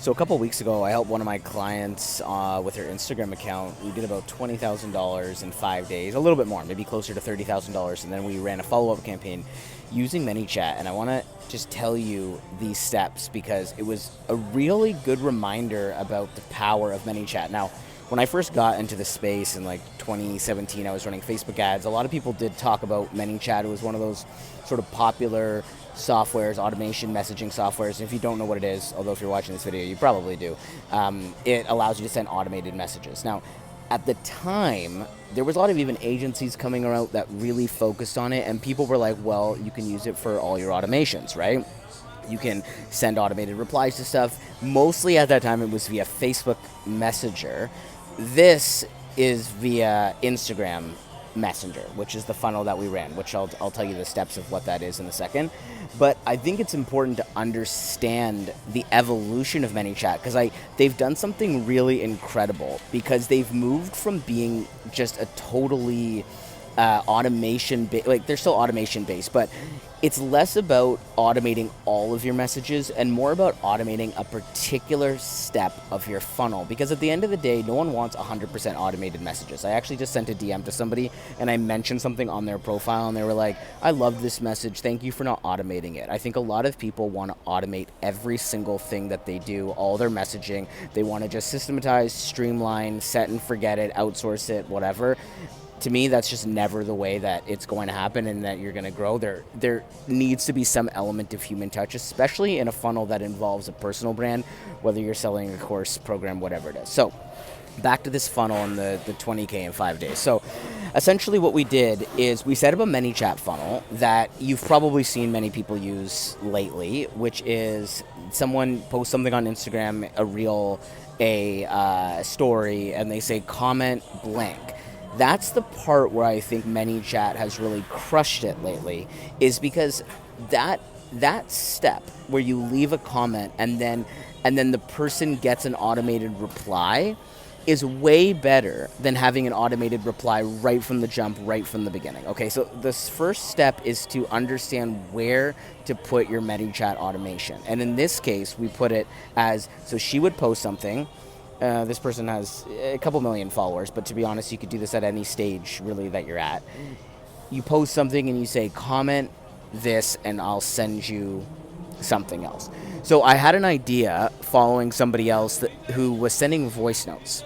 So a couple weeks ago, I helped one of my clients with her Instagram account. We did about $20,000 in 5 days, a little bit more, maybe closer to $30,000. And then we ran a follow-up campaign using Manychat. And I want to just tell you these steps because it was a really good reminder about the power of Manychat. Now, when I first got into the space in like 2017, I was running Facebook ads. A lot of people did talk about Manychat. It was one of those sort of popular softwares, automation messaging softwares. And if you don't know what it is, although if you're watching this video, you probably do, it allows you to send automated messages. Now, at the time, there was a lot of even agencies coming around that really focused on it, and people were like, well, you can use it for all your automations, right? You can send automated replies to stuff. Mostly at that time, it was via Facebook Messenger. This is via Instagram Messenger, which is the funnel that we ran, which I'll tell you the steps of what that is in a second. But I think it's important to understand the evolution of Manychat because they've done something really incredible because they've moved from being just a totally automation, like they're still automation based, but it's less about automating all of your messages and more about automating a particular step of your funnel. Because at the end of the day, no one wants 100% automated messages. I actually just sent a DM to somebody and I mentioned something on their profile and they were like, I love this message. Thank you for not automating it. I think a lot of people want to automate every single thing that they do, all their messaging. They want to just systematize, streamline, set and forget it, outsource it, whatever. To me, that's just never the way that it's going to happen and that you're going to grow. There needs to be some element of human touch, especially in a funnel that involves a personal brand, whether you're selling a course, program, whatever it is. So back to this funnel and the 20K in 5 days. So essentially what we did is we set up a Manychat funnel that you've probably seen many people use lately, which is someone posts something on Instagram, a reel, a story, and they say comment blank. That's the part where I think Manychat has really crushed it lately, is because that step where you leave a comment and then the person gets an automated reply is way better than having an automated reply right from the jump, right from the beginning. Okay, so this first step is to understand where to put your Manychat automation. And in this case, we put it as, so she would post something. This person has a couple million followers, but to be honest, you could do this at any stage really that you're at. You post something and you say, comment this and I'll send you something else. So I had an idea following somebody else who was sending voice notes.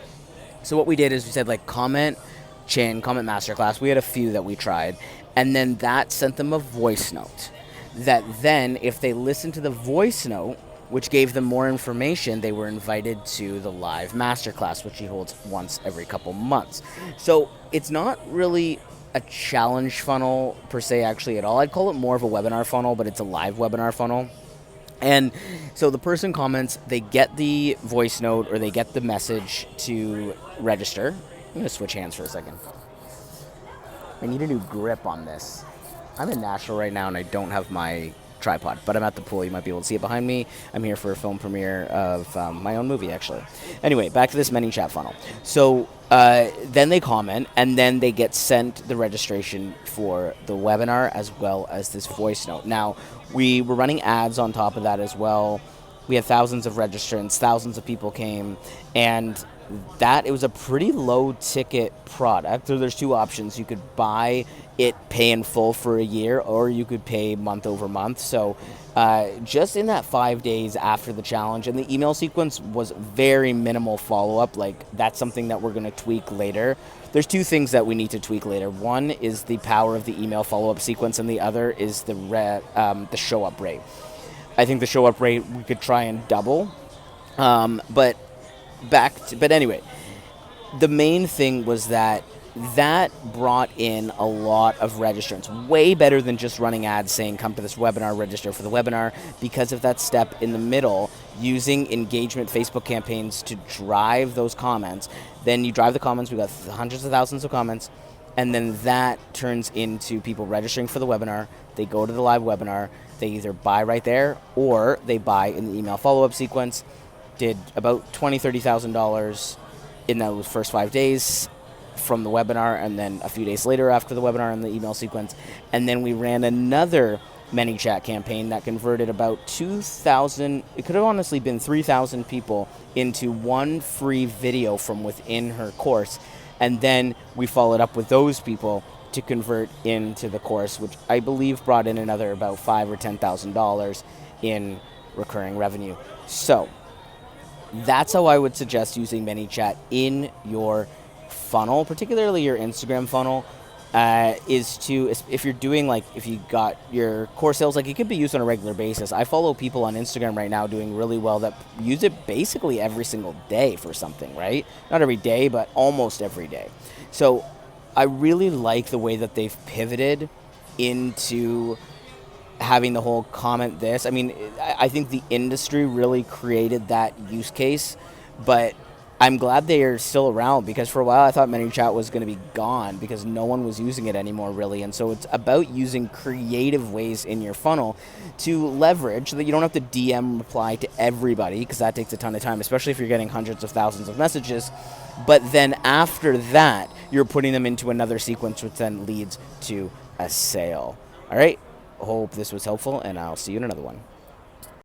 So what we did is we said like comment masterclass. We had a few that we tried, and then that sent them a voice note that then if they listened to the voice note, which gave them more information, they were invited to the live masterclass, which he holds once every couple months. So it's not really a challenge funnel per se actually at all. I'd call it more of a webinar funnel, but it's a live webinar funnel. And so the person comments, they get the voice note or they get the message to register. I'm going to switch hands for a second. I need a new grip on this. I'm in Nashville right now and I don't have my tripod, but I'm at the pool. You might be able to see it behind me. I'm here for a film premiere of my own movie, actually. Anyway, back to this Manychat funnel. So then they comment, and then they get sent the registration for the webinar as well as this voice note. Now, we were running ads on top of that as well. We had thousands of registrants, thousands of people came, and it was a pretty low ticket product. So there's two options. You could buy it, pay in full for a year, or you could pay month over month. So just in that 5 days after the challenge, and the email sequence was very minimal follow-up. Like that's something that we're going to tweak later. There's two things that we need to tweak later. One is the power of the email follow-up sequence, and the other is the show-up rate. I think the show-up rate we could try and double, but anyway, the main thing was that brought in a lot of registrants, way better than just running ads saying come to this webinar, register for the webinar, because of that step in the middle, using engagement Facebook campaigns to drive those comments. Then you drive the comments, we got hundreds of thousands of comments, and then that turns into people registering for the webinar. They go to the live webinar, they either buy right there or they buy in the email follow-up sequence. Did about $20,000, $30,000 in those first 5 days from the webinar, and then a few days later after the webinar in the email sequence. And then we ran another Manychat campaign that converted about 2,000, it could have honestly been 3,000 people into one free video from within her course. And then we followed up with those people to convert into the course, which I believe brought in another about $5,000 or $10,000 in recurring revenue. So that's how I would suggest using Manychat in your funnel, particularly your Instagram funnel. Is to, if you're doing, like, if you got your core sales, like, it could be used on a regular basis. I follow people on Instagram right now doing really well that use it basically every single day for something, right? Not every day, but almost every day. So I really like the way that they've pivoted into having the whole comment this. I mean, I think the industry really created that use case, but I'm glad they are still around, because for a while I thought Manychat was going to be gone because no one was using it anymore, really. And so it's about using creative ways in your funnel to leverage so that you don't have to DM reply to everybody, because that takes a ton of time, especially if you're getting hundreds of thousands of messages. But then after that, you're putting them into another sequence, which then leads to a sale. All right. Hope this was helpful, and I'll see you in another one.